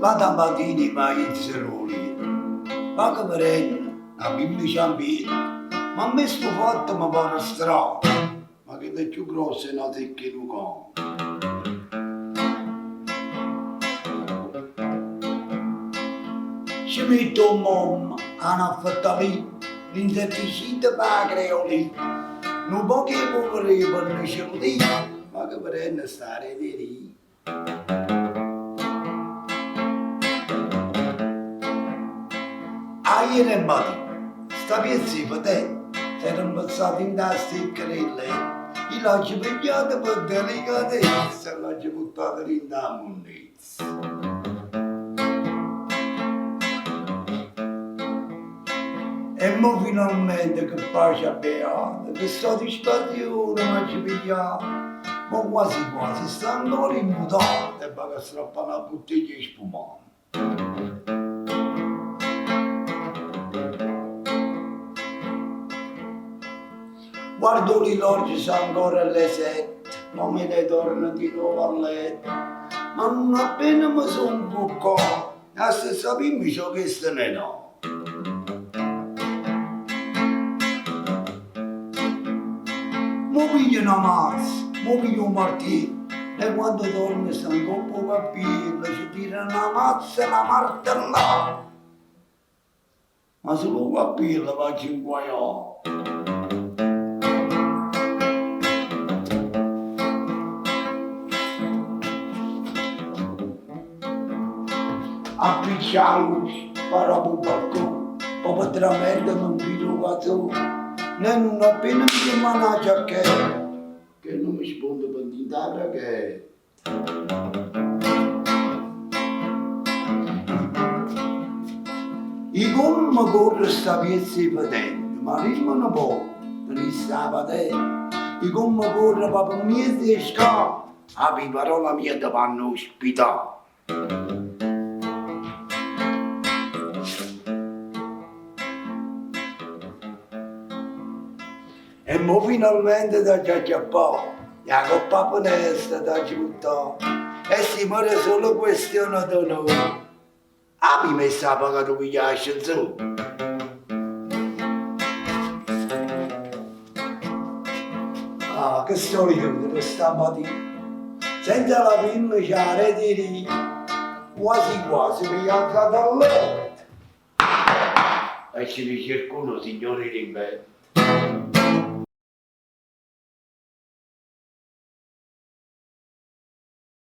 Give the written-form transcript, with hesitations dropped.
La tamatini ma izzeroli, ma che perenne, la bimbi ciambina, ma a me sto fatto mi pare strano, ma che è più grosso è una secchia di un cane. Ci metto un mamma, a affettare lì, l'insetticida per la creolina, non può che poveri per le cellulite, ma che perenne stare di lì. A ieri e mattina, sta piezza te, si era impazzato in testa e crelle, io l'ho pigliato per delicatezza e l'ho buttato in da monnezza. E mo finalmente che pace a beata, che soddisfazione mi ci pigliato, ma quasi quasi sta ancora in mutante e va che strappa una bottiglia di spumante. Guardo l'orologio, sono ancora alle 7, ma me ne torno di nuovo a letto. Ma non appena mi sono buccato, a se sapessi ciò che se ne no. Mo piglio una mazza, mo piglio un martino, e quando torno sto un po' capirlo, ci tira una mazza e una martellata. Ma se lo capirlo faccio un guaiato. Appiccia la luce, paravo un balcone, poi veramente non vedo cazzone, né non appena mi chiama una giacchetta, che non mi risponde per dintare che... I come mi corre sta piezza di patente, ma rimane poco, trista patente, i come mi corre proprio mezzo e scappa, a parola mia ti vanno ospitare. E mo finalmente da già acchiappato, la coppa ponesta da giunta, e si muore solo questione d'onore. Ah, mi messa a pagare un ascensore. Ah, che storia di stamattina, senza la prima c'è rete lì, quasi quasi mi ha alzato a letto. E ci ricercano signori di me.